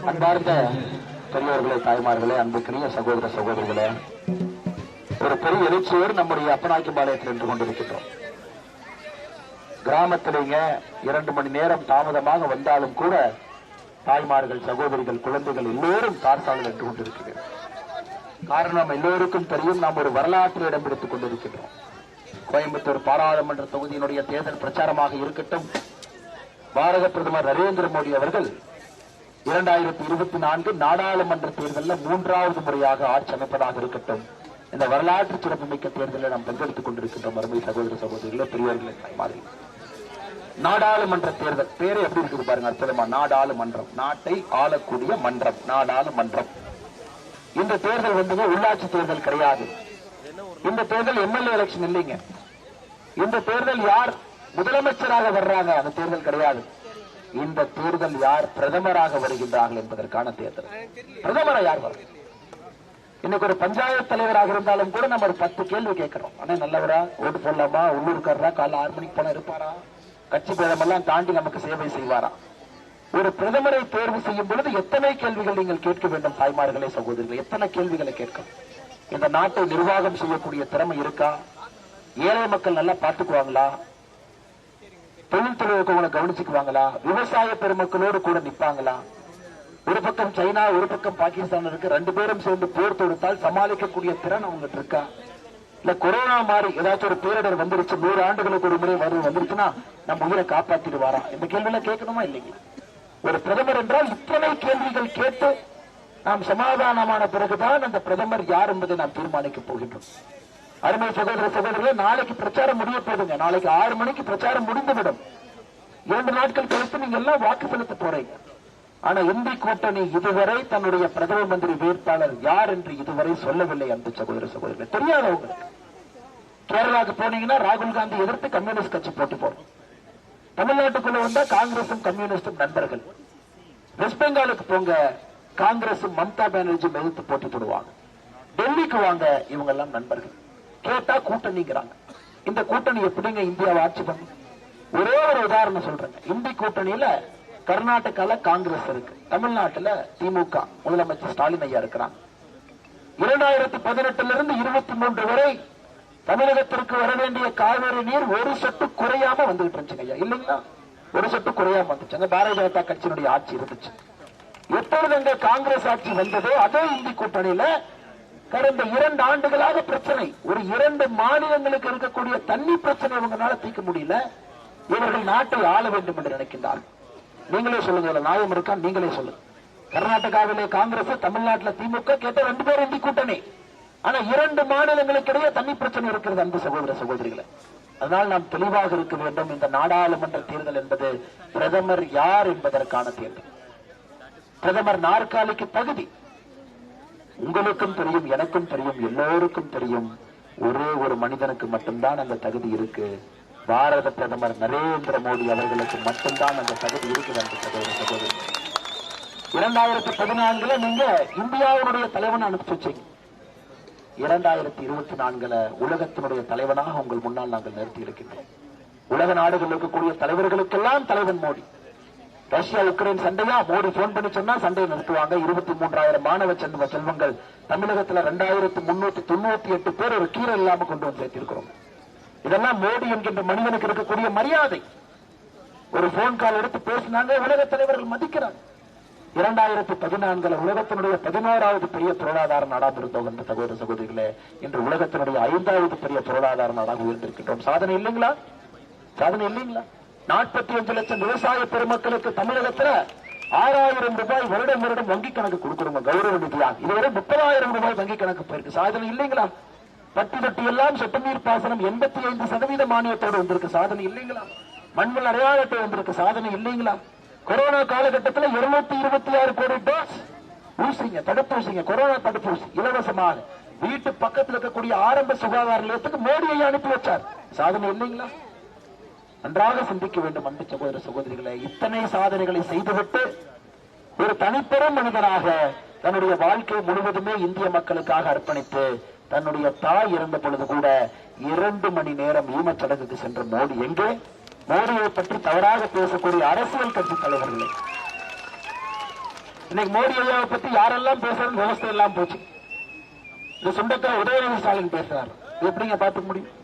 அன்பார்ந்த பெரியவர்களே, தாய்மார்களே, அன்புக்குரிய சகோதர சகோதரிகளே, ஒரு பெரிய எழுச்சியோடு நம்முடைய அப்பநாய்க்கம்பாளையத்தில் நின்று கொண்டிருக்கின்றோம். கிராமத்திலேங்க 2 மணி நேரம் தாமதமாக வந்தாலும் கூட தாய்மார்கள், சகோதரிகள், குழந்தைகள் எல்லோரும் தார்சாலையில் நின்று கொண்டிருக்கிறோம். காரணம் எல்லோருக்கும் தெரியும், நாம் ஒரு வரலாற்றில் இடம் பிடித்துக் கொண்டிருக்கின்றோம். கோயம்புத்தூர் பாராளுமன்ற தொகுதியினுடைய தேர்தல் பிரச்சாரமாக இருக்கட்டும், பாரத பிரதமர் நரேந்திர மோடி அவர்கள் 2024 நாடாளுமன்ற தேர்தலில் 3வது முறையாக ஆட்சி அமைப்பதாக இருக்கட்டும், இந்த வரலாற்று சிறப்புமிக்க தேர்தலில் நாம் பங்கெடுத்துக் கொண்டிருக்கின்றோம். அருமை சகோதர சகோதரிகளே, பெரியவர்களே, தாய்மார்களே, நாடாளுமன்ற தேர்தல் பேரே எப்படி இருக்குது பாருங்க, அற்புதமா. நாடாளுமன்றம், நாட்டை ஆளக்கூடிய மன்றம், நாடாளுமன்றம். இந்த தேர்தல் வந்து உள்ளாட்சி தேர்தல் கிடையாது. இந்த தேர்தல் எம்எல்ஏ எலெக்ஷன் இல்லைங்க. இந்த தேர்தல் யார் முதலமைச்சராக வர்றாங்க அந்த தேர்தல் கிடையாது. இந்த தேர்தல் யார் பிரதமராக வருகின்றார்கள் என்பதற்கான தேர்தல். பிரதமரா யார் வரும்? இன்னைக்கு ஒரு பஞ்சாயத்து தலைவராக இருந்தாலும் கூட நம்ம ஒரு 10 கேள்வி கேட்கிறோம். ஆனா நல்லவரா, ஓட்டு போடலாமா, உள்ளூர்காரரா, காலைல 6 மணிக்கு போன இருப்பாரா, கட்சி பேதமெல்லாம் தாண்டி நமக்கு சேவை செய்வாரா? ஒரு பிரதமரை தேர்வு செய்யும் பொழுது எத்தனை கேள்விகள் நீங்கள் கேட்க வேண்டும் தாய்மார்களே, சகோதரிகள், எத்தனை கேள்விகளை கேட்கணும்? இந்த நாட்டை நிர்வாகம் செய்யக்கூடிய திறமை இருக்கா? ஏழை மக்கள் நல்லா பார்த்துக்குவாங்களா? தொழில்துறை இருக்கவங்களை கவனிச்சுக்குவாங்களா? விவசாய பெருமக்களோடு கூட நிற்பாங்களா? ஒரு பக்கம் சைனா, ஒரு பக்கம் பாகிஸ்தான் இருக்கு. 2 பேரும் சேர்ந்து போர் தொடுத்தால் சமாளிக்கக்கூடிய திறன் அவங்களுக்கு இருக்கா? இல்ல கொரோனா மாதிரி ஏதாச்சும் ஒரு பேரிடர் வந்துருச்சு, 100 ஆண்டுகளுக்கு ஒரு முறை வந்துருச்சுன்னா நம்ம உயிரை காப்பாத்திடுவாரா? இந்த கேள்வி எல்லாம் கேட்கணுமா இல்லைங்களா? ஒரு பிரதமர் என்றால் இத்தனை கேள்விகள் கேட்டு நாம் சமாதானமான பிறகுதான் அந்த பிரதமர் யார் என்பதை நாம் தீர்மானிக்க போகின்றோம். அருமை சகோதர சகோதரர்களே, நாளைக்கு பிரச்சாரம் முடிய போதுங்க. நாளைக்கு 6 மணிக்கு பிரச்சாரம் முடிந்துவிடும். 2 நாட்கள் கழித்து நீங்க எல்லாம் வாக்கு செலுத்த போறீங்க. ஆனா இந்தி கூட்டணி இதுவரை தன்னுடைய பிரதம மந்திரி வேட்பாளர் யார் என்று இதுவரை சொல்லவில்லை. அன்பு சகோதர சகோதரர்கள், தெரியாதவங்களுக்கு. கேரளாவுக்கு போனீங்கன்னா ராகுல் காந்தி எதிர்த்து கம்யூனிஸ்ட் கட்சி போட்டி போடும். தமிழ்நாட்டுக்குள்ள வந்தா காங்கிரசும் கம்யூனிஸ்டும் நண்பர்கள். வெஸ்ட் பெங்காலுக்கு போங்க, காங்கிரசும் மம்தா பானர்ஜி எதிர்த்து போட்டி போடுவாங்க. டெல்லிக்கு வாங்க, இவங்க எல்லாம் நண்பர்கள். கேட்டா கூட்டணிங்கிறாங்க. இந்த கூட்டணி எப்படிங்க இந்தியாவை ஆட்சி பண்ணும்? ஒரே ஒரு உதாரணம் சொல்றேங்க. இந்தி கூட்டணியில கர்நாடகால காங்கிரஸ் இருக்கு, தமிழ்நாட்டுல திமுக முதலமைச்சர் ஸ்டாலின் ஐயா இருக்கிறாங்க. 2018 இருந்து 23 வரை தமிழகத்திற்கு வர வேண்டிய காவிரி நீர் ஒரு சொட்டு குறையாம வந்துகிட்டு இருந்துச்சுங்க ஐயா, இல்லைங்களா? ஒரு சொட்டு குறையாம வந்துச்சு. பாரதிய ஜனதா கட்சியினுடைய ஆட்சி இருந்துச்சு. எப்பொழுது அங்க காங்கிரஸ் ஆட்சி வந்ததோ அதே இந்தி கூட்டணியில கடந்த 2 ஆண்டுகளாக பிரச்சனை. ஒரு 2 மாநிலங்களுக்கு இருக்கக்கூடிய தண்ணி பிரச்சனை இவங்களால தீர்க்க முடியல. இவர்கள் நாட்டை ஆள வேண்டும் என்று நினைக்கின்றார்கள். நீங்களே சொல்லுங்க, நியாயம் இருக்கா? நீங்களே சொல்லுங்க. கர்நாடகாவிலே காங்கிரஸ், தமிழ்நாட்டில் திமுக, கேட்ட 2 பேரும் இந்தி கூட்டணி. ஆனா 2 மாநிலங்களுக்கு இடையே தண்ணி பிரச்சனை இருக்கிறது. அன்பு சகோதர சகோதரிகளை, அதனால் நாம் தெளிவாக இருக்க வேண்டும். இந்த நாடாளுமன்ற தேர்தல் என்பது பிரதமர் யார் என்பதற்கான தேர்தல். பிரதமர் நாற்காலிக்கு தகுதி உங்களுக்கும் தெரியும், எனக்கும் தெரியும், எல்லோருக்கும் தெரியும். ஒரே ஒரு மனிதனுக்கு மட்டும்தான் அந்த தகுதி இருக்கு. பாரத பிரதமர் நரேந்திர மோடி அவர்களுக்கு மட்டும்தான் அந்த தகுதி இருக்குது. அந்த சகோதர சகோதரி, 2014 நீங்க இந்தியாவுடைய தலைவன் அனுப்பிச்சு வச்சீங்க. 2024 உலகத்தினுடைய தலைவனாக உங்கள் முன்னால் நாங்கள் நிறுத்தி இருக்கின்றோம். உலக நாடுகள் இருக்கக்கூடிய தலைவர்களுக்கெல்லாம் தலைவன் மோடி. ரஷ்யா உக்ரைன் சண்டையா, மோடி போன் பண்ணி சொன்னா சண்டையை நிறுத்துவாங்க. 23,000 மாணவ செல்வங்கள் தமிழகத்துல 2,398 பேர் ஒரு கீரை இல்லாம கொண்டு வந்து சேர்த்திருக்கிறோம். இதெல்லாம் மோடி என்கின்ற மனிதனுக்கு இருக்கக்கூடிய மரியாதை. ஒரு போன் கால் எடுத்து பேசினாங்க, உலக தலைவர்கள் மதிக்கிறாங்க. 2014 உலகத்தினுடைய 11வது பெரிய பொருளாதார நாடாக இருந்தோம். என்ற சகோதர சகோதரிகளே, இன்று உலகத்தினுடைய 5வது பெரிய பொருளாதார நாடாக உயர்ந்திருக்கின்றோம். சாதனை இல்லைங்களா? சாதனை இல்லைங்களா? 45 லட்சம் விவசாய பெருமக்களுக்கு தமிழகத்துல 6,000 ரூபாய் வருடம் வங்கி கணக்கு கொடுக்கிறோம் கௌரவ நிதியாக. இதுவரை 30,000 ரூபாய் வங்கி கணக்கு போயிருக்கு. சாதனை இல்லைங்களா? பட்டி தொட்டி எல்லாம் சொட்டு நீர் பாசனம் 85% மானியத்தோடு வந்திருக்கு. சாதனை இல்லைங்களா? மண்வள அடையாள அட்டை வந்திருக்கு. சாதனை இல்லைங்களா? கொரோனா காலகட்டத்தில் 226 கோடி டோஸ் ஊசிங்க, தடுப்பூசிங்க, கொரோனா தடுப்பூசி இலவசமாக வீட்டு பக்கத்தில் இருக்கக்கூடிய ஆரம்ப சுகாதார நிலையத்துக்கு மோடியை அனுப்பி வச்சார். சாதனை இல்லைங்களா? நன்றாக சிந்திக்க வேண்டும். அன்பு சகோதர சகோதரிகளை, இத்தனை சாதனைகளை செய்துவிட்டு ஒரு தனிப்பெரும் மனிதனாக தன்னுடைய வாழ்க்கை முழுவதுமே இந்திய மக்களுக்காக அர்ப்பணித்து தன்னுடைய தாய் இறந்த பொழுது கூட 2 மணி நேரம் ஈமச்சடங்குக்கு சென்ற மோடி எங்கே? மோடியை பற்றி தவறாக பேசக்கூடிய அரசியல் கட்சி தலைவர்களே, இன்னைக்கு மோடி ஐயாவை பத்தி யாரெல்லாம் பேசுறது விவசாயம் எல்லாம் போச்சு. இந்த சுண்டக்காய் உதயநிதி ஸ்டாலின் பேசுறாரு, எப்படிங்க பார்த்துக்க முடியும்?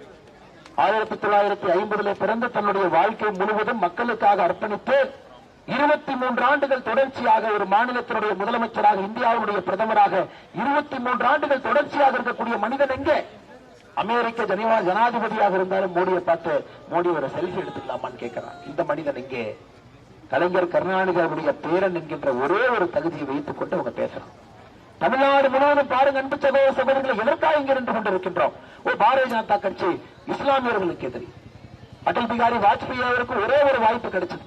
1950 பிறந்த தன்னுடைய வாழ்க்கை முழுவதும் மக்களுக்காக அர்ப்பணித்து 23 ஆண்டுகள் தொடர்ச்சியாக ஒரு மாநிலத்தினுடைய முதலமைச்சராக, இந்தியாவுடைய பிரதமராக 23 ஆண்டுகள் தொடர்ச்சியாக இருக்கக்கூடிய மனிதன் எங்கே? அமெரிக்க ஜனாதிபதியாக இருந்தாலும் மோடியை பார்த்து மோடி ஒரு செல்ஃபி எடுத்துக்கலாமான்னு கேட்கிறான். இந்த மனிதன் எங்கே? கலைஞர் கருணாநிதி அவருடைய பேரன் என்கின்ற ஒரே ஒரு தகுதியை வைத்துக் கொண்டு அவங்க பேசுறாங்க. தமிழ்நாடு முழுவதும் பாருங்க அன்பு சகோதர சகோதரிகளை, எதற்காக இங்க நின்று கொண்டிருக்கின்றோம்? ஒரு பாரதிய ஜனதா கட்சி இஸ்லாமியர்களுக்கு எதிரி. அடல் பிகாரி வாஜ்பாய் அவருக்கு ஒரே ஒரு வாய்ப்பு கிடைச்சது.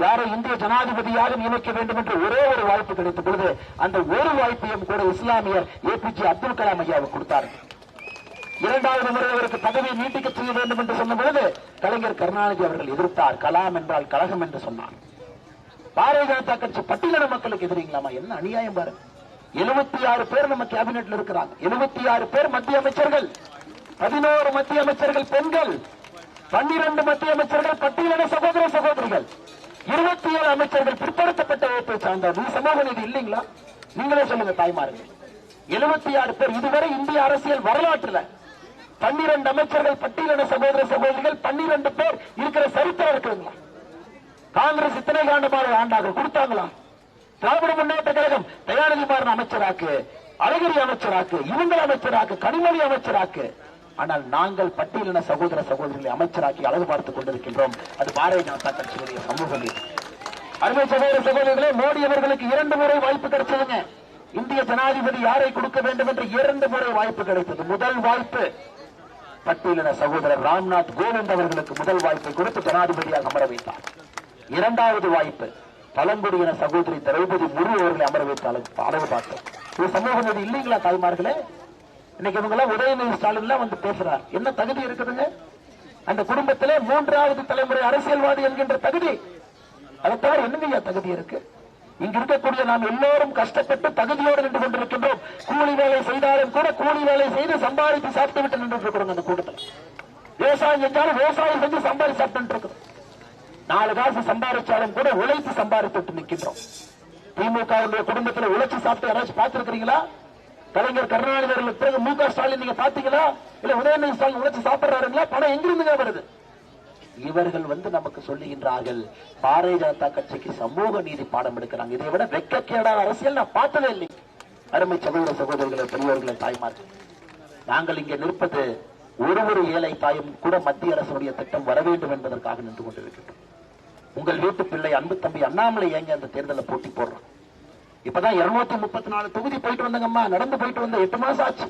யாரை இந்திய ஜனாதிபதியாக நியமிக்க வேண்டும் என்று ஒரே ஒரு வாய்ப்பு கிடைத்த பொழுது அந்த ஒரு வாய்ப்பையும் கூட இஸ்லாமியர் APJ அப்துல் கலாம் ஐயாவுக்கு கொடுத்தார்கள். இரண்டாவது முறை அவருக்கு பதவியை நீட்டிக்க செய்ய வேண்டும் என்று சொன்ன பொழுது கலைஞர் கருணாநிதி அவர்கள் எதிர்த்தார். கலாம் என்றால் கழகம் என்று சொன்னார். பாரதிய ஜனதா கட்சி பட்டியலின மக்களுக்கு எதிரிங்களாமா? என்ன அநியாயம் பாருங்க. 76 பேர் நம்ம கேபினெட்ல இருக்கிறாங்க. 76 பேர் மத்திய அமைச்சர்கள், 11 மத்திய அமைச்சர்கள் பெண்கள், 12 மத்திய அமைச்சர்கள் பட்டியலின சகோதர சகோதரிகள், 27 அமைச்சர்கள் பிற்படுத்தப்பட்ட வகுப்பை சார்ந்தவர். நீ சமூக நீதி இல்லைங்களா? நீங்களே சொல்லுங்க தாய்மார்கள். 76 பேர் இதுவரை இந்திய அரசியல் வரலாற்றுல 12 அமைச்சர்கள் பட்டியலின சகோதர சகோதரிகள் 12 பேர் இருக்கிற சரித்திரம் இருக்குங்களா? காங்கிரஸ் இத்தனை காண்டமாக ஆண்டாக கொடுத்தாங்களா? திராவிட முன்னேற்ற கழகம் தயாநிதி மாறன் அமைச்சராக்கு, அழகிரி அமைச்சராக்கு, இவங்கள் அமைச்சராக்கு, கனிமொழி அமைச்சராக்கு. ஆனால் நாங்கள் பட்டியலின சகோதர சகோதரிகளை அமைச்சராக்கி அழகு பார்த்துக் கொண்டிருக்கின்றோம். அது பாரதிய ஜனதா கட்சியுடைய சமூக நீதி. அருமை சகோதர சகோதரிகளே, மோடி அவர்களுக்கு 2 முறை வாய்ப்பு கிடைச்சதுங்க. இந்திய ஜனாதிபதி யாரை கொடுக்க வேண்டும் என்று 2 முறை வாய்ப்பு கிடைத்தது. முதல் வாய்ப்பு பட்டியலின சகோதரர் ராம்நாத் கோவிந்த் அவர்களுக்கு முதல் வாய்ப்பை கொடுத்து ஜனாதிபதியாக அமர வைத்தார். இரண்டாவது வாய்ப்பு பழங்குடியின சகோதரி திரௌபதி முர்மு அவர்களை அமர வைத்த அளவு பார்த்தோம். இது சமூக நீதி இல்லைங்களா தாய்மார்களே? இன்னைக்கு இவங்க எல்லாம் உதயநிதி ஸ்டாலின் வந்து பேசுறார். என்ன தகுதி இருக்குதுங்க அந்த குடும்பத்திலே? 3வது தலைமுறை அரசியல்வாதி என்கின்ற தகுதி. அதை தவிர என்னங்க தகுதி இருக்கு? இங்க இருக்கக்கூடிய நாம் எல்லோரும் கஷ்டப்பட்டு தகுதியோடு நின்று கொண்டிருக்கின்றோம். கூலி வேலை செய்தாலும் கூட கூலி வேலை செய்து சம்பாதித்து சாப்பிட்டு விட்டு நின்று இருக்கிறோம். அந்த கூட்டத்தில் விவசாயம் செஞ்சாலும் விவசாயம் செஞ்சு சம்பாதி சாப்பிட்டு இருக்கிறோம். 4 காசு சம்பாதிச்சாலும் கூட உழைத்து சம்பாதித்து நிற்கின்றோம். திமுக குடும்பத்தில் உழைச்சி சாப்பிட்டு யாராச்சும் பார்த்திருக்கிறீங்களா? கலைஞர் கருணாநிதி அவர்களுக்கு பிறகு MK ஸ்டாலின் நீங்க பாத்தீங்களா? இல்ல உதயநிதி ஸ்டாலின் உழைச்சி சாப்பிடுறாருங்களா? பணம் எங்கிருந்து வருது? இவர்கள் நமக்கு சொல்லுகின்றார்கள் பாரதிய ஜனதா கட்சிக்கு சமூக நீதி பாடம் எடுக்கிறாங்க. இதை விட வெட்கக்கேடான அரசியல் நான் பார்த்ததே இல்லை. அருமை சகோதர சகோதரிகளை, பெரியவர்களை, தாய்மார்கள், நாங்கள் இங்கே நிற்பது ஒரு ஏழை தாயும் கூட மத்திய அரசுடைய திட்டம் வர வேண்டும் என்பதற்காக நின்று கொண்டிருக்கின்றோம். உங்கள் வீட்டு பிள்ளை அன்பு தம்பி அண்ணாமலை ஏங்க அந்த தேர்தலில் போட்டி போடுறோம். இப்பதான் 234 தொகுதி போயிட்டு வந்தங்கம்மா, நடந்து போயிட்டு வந்த 8 மாசம் ஆச்சு.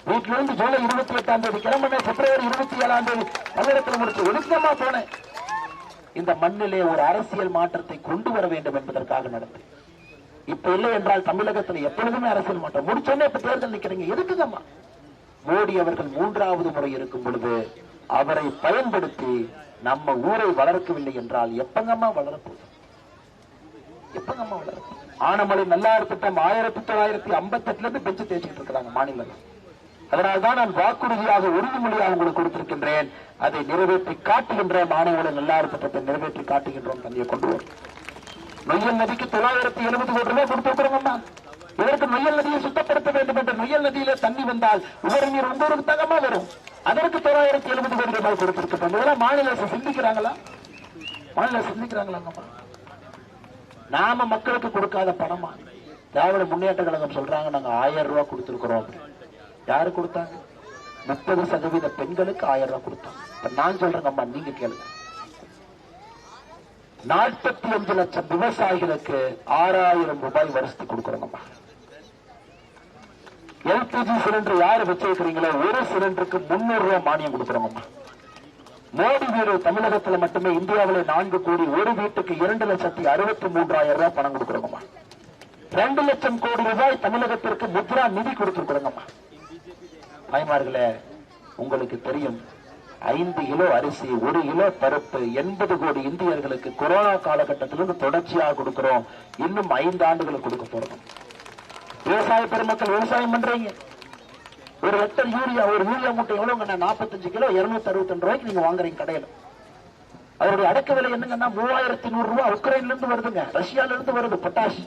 வீட்டில இருந்து ஜூலை 28ஆம் தேதி கிளம்பின, பிப்ரவரி 27ஆம் தேதி பல்லடத்தில் முடிச்சு ஒழுக்கமா போனேன். இந்த மண்ணிலே ஒரு அரசியல் மாற்றத்தை கொண்டு வர வேண்டும் என்பதற்காக நடந்து. இப்ப இல்லை என்றால் தமிழகத்தில் எப்பொழுதுமே அரசியல் மாற்றம் முடிச்சோன்னே இப்ப தேர்தல் நிக்கிறீங்க எதுக்குங்கம்மா? மோடி அவர்கள் 3வது முறை இருக்கும் பொழுது அவரை பயன்படுத்தி நம்ம ஊரை வளர்க்கவில்லை என்றால் எப்பங்கம்மா வளரப்போகுது? எப்பங்கம்மா வளரப்போகுது? ஆனமலை நல்லாறு திட்டம் 1958 இருந்து பெஞ்சு தேய்ச்சிட்டு இருக்கிறாங்க மாநிலம். அதனால்தான் நான் வாக்குறுதியாக உறுதிமொழியாக உங்களுக்கு கொடுத்திருக்கின்றேன். அதை நிறைவேற்றி காட்டுகின்ற ஆனமலை நல்லாறு திட்டத்தை நிறைவேற்றி காட்டுகின்றோம். தண்ணியை கொண்டு வரும். நொய்யல் நதிக்கு 970 கோடி ரூபாய் கொடுத்திருக்கிறோம். இதற்கு நொய்யல் நதியை சுத்தப்படுத்த வேண்டும் என்ற நொய்யல் நதியில தண்ணி வந்தால் உபரி நீர் உங்களுக்கு தகமா வரும். அதற்கு 970 கோடி ரூபாய் கொடுத்திருக்கிறோம். இதெல்லாம் மாநில அரசு சிந்திக்கிறாங்களா? மாநில அரசு சிந்திக்கிறாங்களா? நாம மக்களுக்கு கொடுக்காத பணமா? திராவிட முன்னேற்ற கழகம் சொல்றாங்க நாங்க 1000 ரூபாய் கொடுத்திருக்கிறோம். யாரு கொடுத்தாங்க? 30% பெண்களுக்கு 1000 ரூபாய் கொடுத்தாங்க. இப்ப நான் சொல்றேங்கம்மா, நீங்க கேளுங்க. 45 லட்சம் விவசாயிகளுக்கு 6000 ரூபாய் வருஷத்துக்கு கொடுக்கிறோங்கம்மா. LPG சிலிண்டர் யாரு வச்சிருக்கிறீங்களோ ஒரு சிலிண்டருக்கு 300 ரூபாய் மானியம் கொடுக்கிறோங்கம்மா. மோடி வீடு தமிழகத்தில் மட்டுமே இந்தியாவிலே 4 கோடி, ஒரு வீட்டுக்கு 2,63,000 ரூபாய் பணம் கொடுக்கிறோங்கம்மா. 2 லட்சம் கோடி ரூபாய் தமிழகத்திற்கு முத்ரா நிதி கொடுத்திருக்கிறோங்கம்மா. தாய்மார்களே, உங்களுக்கு தெரியும் 5 கிலோ அரிசி, 1 கிலோ பருப்பு 80 கோடி இந்தியர்களுக்கு கொரோனா காலகட்டத்திலிருந்து தொடர்ச்சியாக கொடுக்கிறோம். இன்னும் 5 ஆண்டுகளுக்கு கொடுக்க போறோம். விவசாய பெருமக்கள் விவசாயம் பண்றீங்க. ஒரு லிட்டர் யூரியா, ஒரு யூரியா மூட்டை எவ்வளவு? 45 கிலோ 262 ரூபாய்க்கு நீங்க வாங்குறீங்க கடையில. அவருடைய அடக்க விலை என்னங்கன்னா 3100 ரூபாய் உக்ரைன்ல இருந்து வருதுங்க, ரஷ்யால இருந்து வருது பொட்டாஷ்.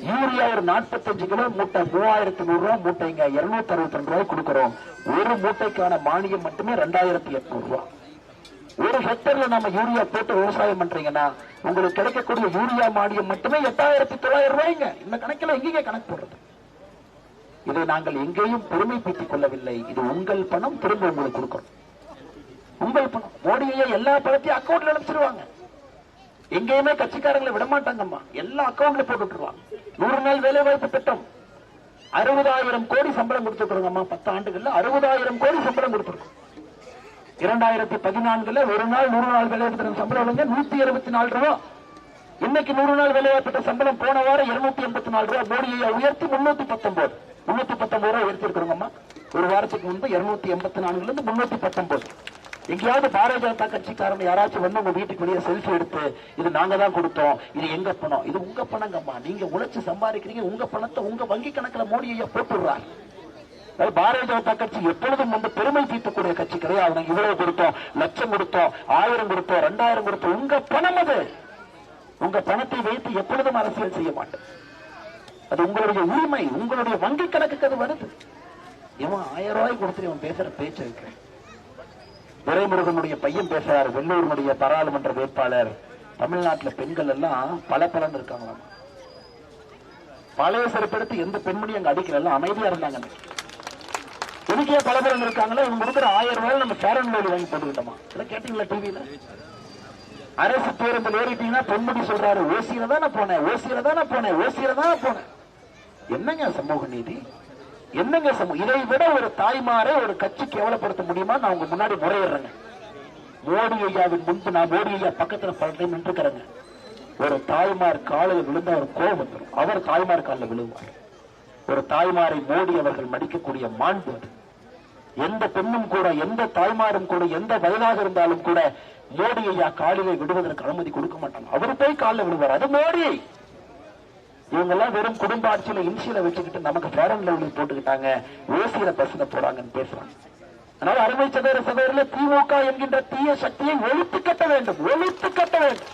யூரியா ஒரு 45 கிலோ மூட்டை 3100 ரூபாய் மூட்டைங்க, 262 ரூபாய் கொடுக்கிறோம். ஒரு மூட்டைக்கான மானியம் மட்டுமே 2800 ரூபாய். ஒரு ஹெக்டர்ல நம்ம யூரியா போட்டு விவசாயம் பண்றீங்கன்னா உங்களுக்கு கிடைக்கக்கூடிய யூரியா மானியம் மட்டுமே 8900 ரூபாய்ங்க. இந்த கணக்கில் எங்கேங்க கணக்கு போடுறது? இதை நாங்கள் எங்கேயும் பெருமை பீத்திக் கொள்ளவில்லை. இது உங்கள் பணம், திரும்ப உங்களுக்கு கொடுக்கிறோம். உங்கள் பணம். மோடியை எல்லா பணத்தையும் அக்கௌண்ட்ல அனுப்பிச்சிருவாங்க. எங்கேயுமே கட்சிக்காரங்களை விடமாட்டாங்கம்மா, எல்லா அக்கௌண்ட்ல போட்டுருவாங்க. 100 நாள் வேலை வாய்ப்பு திட்டம் 60,000 கோடி சம்பளம் கொடுத்துருக்கோங்கம்மா. 10 ஆண்டுகள்ல 60,000 கோடி சம்பளம் கொடுத்துருக்கோம். 2014 ஒரு நாள் 100 நாள் வேலை வாய்ப்பு சம்பளம் 124 ரூபாய். இன்னைக்கு 100 நாள் வேலை வாய்ப்பு சம்பளம் போன வாரம் 284 ரூபாய். மோடியை உயர்த்தி 319 ரூபாய் உயர்த்திருக்கிறோங்கம்மா. ஒரு வாரத்துக்கு முன்பு 284 இருந்து 319. எங்கேயாவது பாரதிய ஜனதா கட்சிக்காரங்க யாராச்சும் வந்து உங்க வீட்டுக்கு வெளியே செல்ஃபி எடுத்து இது நாங்க தான் கொடுத்தோம், இது எங்க பணம், இது உங்க பணங்கம்மா, நீங்க உழைச்சு சம்பாதிக்கிறீங்க, உங்க பணத்தை உங்க வங்கி கணக்குல மோடி ஐயா போட்டுடுறாரு. பாரதிய ஜனதா கட்சி எப்பொழுதும் வந்து பெருமை தீர்த்தக்கூடிய கட்சி கிடையாது. நாங்க இவ்வளவு கொடுத்தோம், லட்சம் கொடுத்தோம், 1000 கொடுத்தோம், 2000 கொடுத்தோம். உங்க பணம் அது. உங்க பணத்தை வைத்து எப்பொழுதும் அரசியல் செய்ய மாட்டேன். அது உங்களுடைய உரிமை, உங்களுடைய வங்கி கணக்குக்கு அது வருது. இவன் 1000 ரூபாய் கொடுத்து இவன் பேசுற பேச்சு இருக்கிறேன். துரைமுருகனுடைய பையன் பேசுறாரு, வெள்ளூருடைய பாராளுமன்ற வேட்பாளர். தமிழ்நாட்டில் பெண்கள் எல்லாம் பல இருக்காங்களாம். பழைய சிறப்பெடுத்து எந்த பெண்மணி அங்க அடிக்கல, எல்லாம் அமைதியா இருந்தாங்க. எனக்கே பல இருக்காங்களா? இவங்க கொடுக்குற 1000 ரூபாய் நம்ம ஃபேரன் லவ்லி வாங்கி போட்டுக்கிட்டோமா? இதெல்லாம் கேட்டீங்களா டிவியில? அரசு பேருந்தில் ஏறிட்டீங்கன்னா பொன்முடி சொல்றாரு, ஓசியில தான் போனேன், ஓசியில தான் போனேன், ஓசியில தான் போனேன். என்னங்க சமூக நீதி? என்னங்க சமூகம்? இதை விட ஒரு தாய்மாரை ஒரு கட்சி கேவலப்படுத்த முடியுமா? நான் உங்க முன்னாடி முறையிடுறேங்க. மோடி ஐயாவின் முன்பு நான் மோடி ஐயா பக்கத்துல பல டைம் நின்றுக்கிறேங்க. ஒரு தாய்மார் காலில் விழுந்த ஒரு கோபம் வந்துடும். அவர் தாய்மார் காலில் விழுவார். ஒரு தாய்மாரை மோடி அவர்கள் மடிக்கக்கூடிய மாண்பு அது. எந்த பெண்ணும் கூட, எந்த தாய்மாரும் கூட, எந்த வயதாக இருந்தாலும் கூட மோடி ஐயா காலிலே விடுவதற்கு அனுமதி கொடுக்க மாட்டாங்க. அவரு போய் காலில் விடுவார். அது மோடி. இவங்க எல்லாம் வெறும் குடும்ப ஆட்சியில இன்சியில வச்சுக்கிட்டு நமக்கு ஃபேரன் லவ்லி போட்டுக்கிட்டாங்க, ஓசியில பசங்க போறாங்கன்னு பேசுறாங்க. அதனால அருமை சகோதர சகோதரில திமுக என்கின்ற தீய சக்தியை ஒழித்து கட்ட வேண்டும், ஒழித்து கட்ட வேண்டும்,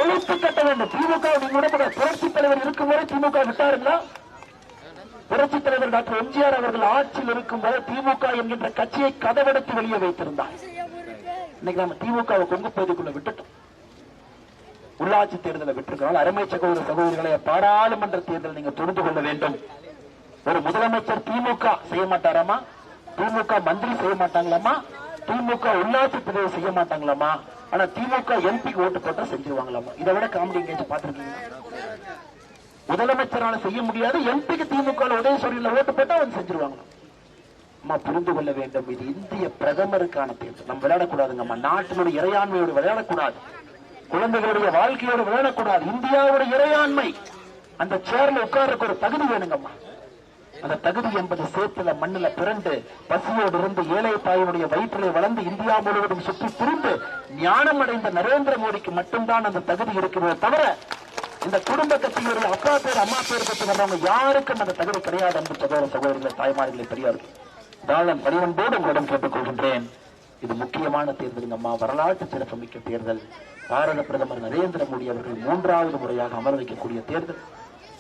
ஒழித்து கட்ட வேண்டும். திமுக நீங்க புரட்சி தலைவர் இருக்கும் வரை திமுக விட்டாருங்களா? புரட்சி தலைவர் டாக்டர் எம்ஜிஆர் அவர்கள் ஆட்சியில் இருக்கும் வரை திமுக என்கின்ற கட்சியை கதவெடுத்து வெளியே வைத்திருந்தார். இன்னைக்கு நம்ம திமுகவை கொங்கு பகுதிக்குள்ள விட்டுட்டோம். உள்ளாட்சி தேர்தலை விட்டிருக்கிறோம். அருமை சகோதர சகோதரிகளை, பாராளுமன்ற தேர்தல் நீங்க தெரிந்து கொள்ள வேண்டும். ஒரு முதலமைச்சர் திமுக செய்ய மாட்டாராமா? திமுக மந்திரி செய்ய மாட்டாங்களாமா? திமுக உள்ளாட்சி தேர்தல் செய்ய மாட்டாங்களாமா? ஆனா திமுக எம்பிக்கு ஓட்டு போட்டா செஞ்சிருவாங்களாமா? இதை விட காமெடி எங்கேயாச்சும் பாத்துருக்கீங்க? முதலமைச்சரால செய்ய முடியாது, எம்பிக்கு திமுக உதயசூரியன்ல ஓட்டு போட்டா அவன் செஞ்சிருவாங்களாம். அம்மா புரிந்து கொள்ள வேண்டும், இது இந்திய பிரதமருக்கான தேர்தல். நம்ம விளையாடக்கூடாதுங்கம்மா. நாட்டினுடைய இறையாண்மையோடு விளையாடக்கூடாது, குழந்தைகளுடைய வாழ்க்கையோடு விளையாடக்கூடாது. இந்தியாவுடைய இறையாண்மை, அந்த சேர்ல உட்கார்றதுக்கு ஒரு தகுதி வேணுங்கம்மா. அந்த தகுதி என்பது சேத்துல மண்ணில பிறந்து பசியோடு இருந்து ஏழை தாயினுடைய வயிற்றிலே வளர்ந்து இந்தியா முழுவதும் சுற்றி திரிந்து ஞானம் அடைந்த நரேந்திர மோடிக்கு மட்டும்தான் அந்த தகுதி இருக்கிறதே தவிர இந்த குடும்ப கட்சியுடைய அப்பா பேர் அம்மா பேர் பற்றி வர்றவங்க யாருக்கும் அந்த தகுதி கிடையாது. அன்பு சகோதர சகோதரிகளை, தாய்மார்களை, பெரியார்கள், தாளம் பணிவன்போடு உங்களிடம் கேட்டுக்கொள்கின்றேன். இது முக்கியமான தேர்தல் அம்மா, வரலாற்று சிறப்புமிக்க தேர்தல். பாரத பிரதமர் நரேந்திர மோடி அவர்கள் 3வது முறையாக அமர வைக்கக்கூடிய தேர்தல்.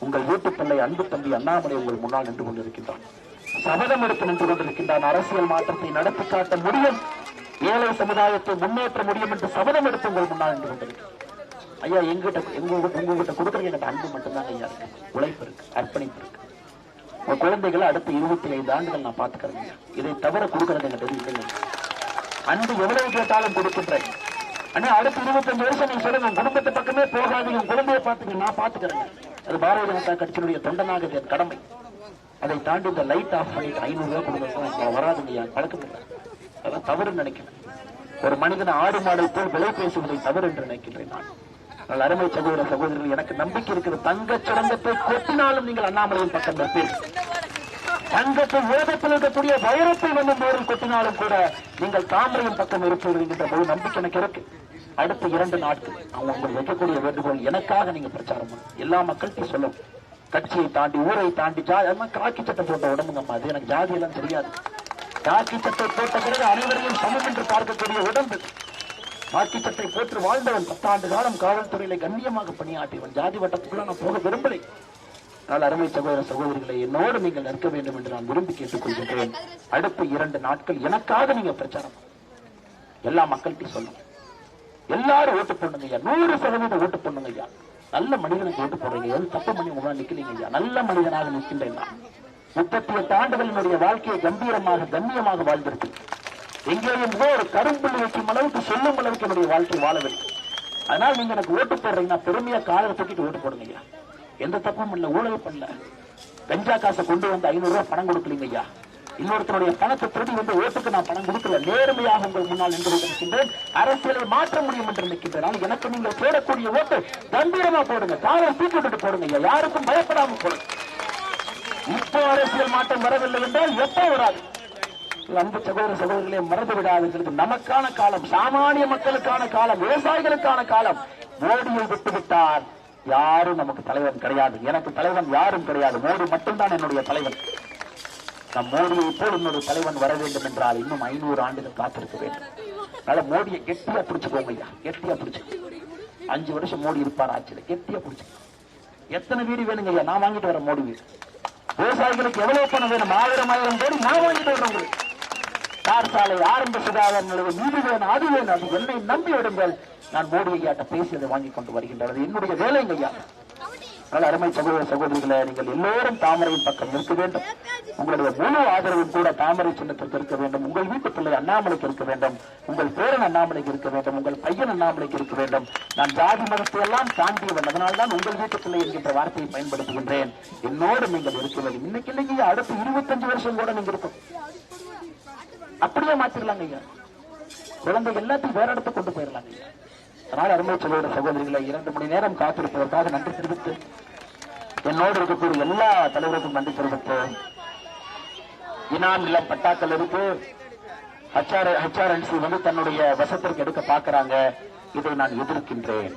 உங்கள் வீட்டு பிள்ளை அன்பு தம்பி அண்ணாமலை உங்கள் முன்னால் நின்று கொண்டிருக்கின்றான். சபதம் எடுத்து நின்று கொண்டிருக்கின்றான். அரசியல் மாற்றத்தை நடத்தி காட்ட முடியும், ஏழை சமுதாயத்தை முன்னேற்ற முடியும் என்று சபதம் எடுத்து உங்கள் முன்னால் நின்று கொண்டிருக்கிறார். ஐயா, உங்ககிட்ட கொடுக்குறது எங்கிட்ட அன்பு மட்டும்தான் ஐயா இருக்கு, உழைப்பு இருக்கு, அர்ப்பணிப்பு இருக்கு. உங்க குழந்தைகளை அடுத்த 25 ஆண்டுகள் நான் பாத்துக்கிறேன். இதை தவிர கொடுக்கறது எங்கிட்ட இல்லை. அன்பு எவ்வளவு கேட்டாலும் கொடுக்கின்றேன். ஆனா அடுத்த 25 வருஷம் நீங்க சொல்லுங்க, குடும்பத்தை பக்கமே போகாதீங்க, குழந்தைய பாத்துக்க, நான் பாத்துக்கிறேன். அது பாரதிய ஜனதா கட்சியினுடைய தொண்டனாக என் கடமை. அதை தாண்டி இந்த லைட் ஆஃப் பண்ணிட்டு 500 ரூபாய் கொடுக்கணும் வராதுங்க, பழக்கம் இல்லை. அதான் தவறு நினைக்கிறேன். ஒரு மனிதன் ஆடு மாடை போல் விலை பேசுவதை தவறு என்று நினைக்கின்றேன் நான். அருமை சகோதர சகோதரர்கள், எனக்கு நம்பிக்கை இருக்கிற தங்க சுரங்கத்தை கொட்டினாலும் நீங்கள் அண்ணாமலையின் பக்கம் இருப்பீர்கள். தங்கத்தை உலகத்தில் இருக்கக்கூடிய வைரத்தை வந்து நேரில் கொட்டினாலும் கூட நீங்கள் தாமரையின் பக்கம் இருப்பீர்கள் என்கின்ற போது நம்பிக்கை எனக்கு இருக்கு. அடுத்த 2 நாட்கள் அவங்க உங்களுக்கு வைக்கக்கூடிய வேண்டுகோள், எனக்காக நீங்க பிரச்சாரம் பண்ணும். எல்லா மக்கள்கிட்டையும் சொல்லும், கட்சியை தாண்டி ஊரை தாண்டி காக்கி சட்டை போட்ட உடம்புங்கம்மா, அது எனக்கு ஜாதி எல்லாம் தெரியாது. காக்கி சட்டை போட்ட பிறகு அனைவரையும் சமம் என்று பார்க்கக்கூடிய உடம்பு. காக்கி சட்டை போட்டு வாழ்ந்தவன், 10 ஆண்டு காலம் காவல்துறையில கண்ணியமாக பணியாற்றியவன். ஜாதி வட்டத்துக்குள்ள நான் போக விரும்பலை. ஆனால் அருமை சகோதர சகோதரிகளை, என்னோடு நீங்கள் நிற்க வேண்டும் என்று நான் விரும்பி கேட்டுக் கொள்கின்றேன். அடுத்த 2 நாட்கள் எனக்காக நீங்க பிரச்சாரம் எல்லா மக்கள்கிட்டையும் சொல்லணும். எல்லாரும் ஓட்டு போடுங்க ஐயா, 100% ஓட்டு போடுங்க ஐயா. நல்ல மனிதனுக்கு ஓட்டு போடுறீங்க, தப்பு பண்ணி உங்களால் நிக்கலீங்க ஐயா. நல்ல மனிதனாக நிற்கின்றேன் நான். 38 ஆண்டுகளினுடைய வாழ்க்கையை கம்பீரமாக கண்ணியமாக வாழ்ந்திருக்கு. எங்கேயும் ஒரு கரும்புள்ளி வைக்கும் அளவுக்கு சொல்லும் அளவுக்கு என்னுடைய வாழ்க்கை வாழவில்லை. அதனால் நீங்க எனக்கு ஓட்டு போடுறீங்கன்னா பெருமையா காலரை தூக்கிட்டு ஓட்டு போடுங்க ஐயா. எந்த தப்பும் இல்ல, ஊழல் பண்ணல. கஞ்சா காசை கொண்டு வந்து 500 ரூபாய் பணம் கொடுக்கலீங்க ஐயா. இன்னொருத்தருடைய பணத்தை திருடி வந்து ஓட்டுக்கு நான் பணம் கொடுக்கல. நேர்மையாக உங்கள் முன்னால் நின்று கொண்டிருக்கின்றேன். அரசியலை மாற்ற முடியும் என்று நிற்கின்றேன். எனக்கு நீங்கள் போடக்கூடிய ஓட்டு கம்பீரமா போடுங்க, காலரை தூக்கிட்டு போடுங்க ஐயா. யாருக்கும் பயப்படாம போடுங்க. இப்போ அரசியல் மாற்றம் வரவில்லை என்றால் எப்போ வராது. அன்பு சகோதர சகோதரிகளை மறந்து விடாதீர்கள். நமக்கான காலம், சாமானிய மக்களுக்கான காலம், விவசாயிகளுக்கான காலம். மோடியை விட்டுவிட்டார் யாரும் நமக்கு தலைவன் கிடையாது. எனக்கு தலைவன் யாரும் கிடையாது. மோடி மட்டும்தான் என்னுடைய தலைவன். நம் மோடியை போல் இன்னொரு தலைவன் வர வேண்டும் என்றால் இன்னும் 500 ஆண்டுகள் காத்திருக்க வேண்டும். அதனால மோடியை கெட்டியா பிடிச்சுக்கோங்க ஐயா, கெட்டியா பிடிச்சு. 5 வருஷம் மோடி இருப்பார் ஆட்சியில், கெட்டியா பிடிச்சு. எத்தனை வீடு வேணுங்க ஐயா? நான் வாங்கிட்டு வரேன் மோடி வீடு. விவசாயிகளுக்கு எவ்வளவு பணம் வேணும்? 1000 கோடி நான் வாங்கிட்டு வரேன். உங்களுக்கு தார் சாலை, ஆரம்ப சுகாதார நிலையம், வீடு வேணும், அது வேணும். அது என்னை நம்பி விடுங்கள். நான் மோடி ஐயாட்ட பேசி அதை வாங்கி கொண்டு வருகின்றது என்னுடைய வேலைங்க ஐயா. அதனால் அருமை சகோதர சகோதரிகளை, நீங்கள் எல்லோரும் தாமரையின் பக்கம் இருக்க வேண்டும். உங்களுடைய முழு ஆதரவும் கூட தாமரை சின்னத்திற்கு இருக்க வேண்டும். உங்கள் வீட்டு பிள்ளை அண்ணாமலைக்கு இருக்க வேண்டும். உங்கள் பேரன் அண்ணாமலைக்கு இருக்க வேண்டும். உங்கள் பையன் அண்ணாமலைக்கு இருக்க வேண்டும். நான் ஜாதி மதத்தை எல்லாம் தாண்டியவன். அதனால்தான் உங்கள் வீட்டு பிள்ளை என்கின்ற வார்த்தையை பயன்படுத்துகின்றேன். என்னோடு நீங்கள் இருக்க வேண்டும். இன்னைக்கு இல்லைங்க, அடுத்து 25 வருஷம் கூட நீங்க இருக்கும். அப்படியே மாத்திரலாங்க ஐயா. குழந்தை எல்லாத்தையும் வேற இடத்துக்கு கொண்டு போயிடலாங்க ஐயா. அதனால் அருமை சகோதர சகோதரிகளை 2 மணி நேரம் காத்திருப்பதற்காக நன்றி தெரிவித்து, என்னோடு இருக்கக்கூடிய எல்லா தலைவருக்கும் நன்றி தெரிவித்து, இனாம் நிலம் பட்டாக்கள் இருக்கு, HRNC வந்து தன்னுடைய வசத்திற்கு எடுக்க பார்க்கிறாங்க. இதை நான் எதிர்க்கின்றேன்.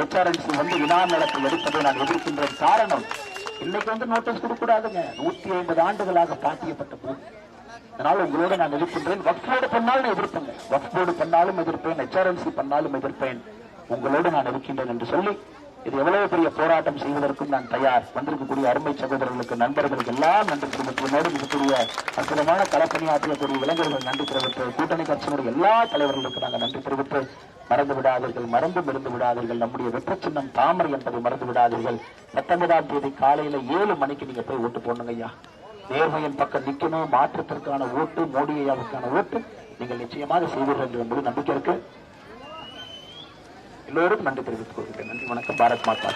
HRNC வந்து இனாம் நிலத்தை எடுப்பதை நான் எதிர்க்கின்றேன். காரணம், இன்னைக்கு வந்து நோட்டீஸ் கொடுக்க கூடாதுங்க. 150 ஆண்டுகளாக பாட்டியப்பட்ட பூமி. அதனால உங்களோட நான் எதிர்க்கின்றேன். வக்ஃப் போர்டு பண்ணாலும் எதிர்ப்பேங்க, வக்ஃப் போர்டு பண்ணாலும் எதிர்ப்பேன், HRNC பண்ணாலும் எதிர்ப்பேன். உங்களோடு நான் இருக்கின்றேன் என்று சொல்லி, இது எவ்வளவு பெரிய போராட்டம் செய்வதற்கும் நான் தயார். வந்திருக்கக்கூடிய அருமை சகோதரர்களுக்கு, நண்பர்களுக்கு எல்லாம் நன்றி தெரிவித்து, இருக்கக்கூடிய அற்புதமான களப்பணியாற்றக்கூடிய இளைஞர்கள் நன்றி தெரிவித்து, கூட்டணி கட்சியினுடைய எல்லா தலைவர்களுக்கு நாங்கள் நன்றி தெரிவித்து, மறந்து விடாதீர்கள், மறந்தும் இருந்து விடாதீர்கள். நம்முடைய வெற்றி சின்னம் தாமரை என்பதை மறந்து விடாதீர்கள். 19ஆம் தேதி காலையில 7 மணிக்கு நீங்க போய் ஓட்டு போடணுங்க ஐயா. நேர்மையின் பக்கம் நிக்கணும். மாற்றத்திற்கான ஓட்டு, மோடி ஐயாவுக்கான ஓட்டு நீங்கள் நிச்சயமாக செய்வீர்கள் என்பது நம்பிக்கை இருக்கு. எல்லோருக்கும் நன்றி தெரிவித்துக் கொள்கிறேன். நன்றி, வணக்கம். பாரத் மாதா.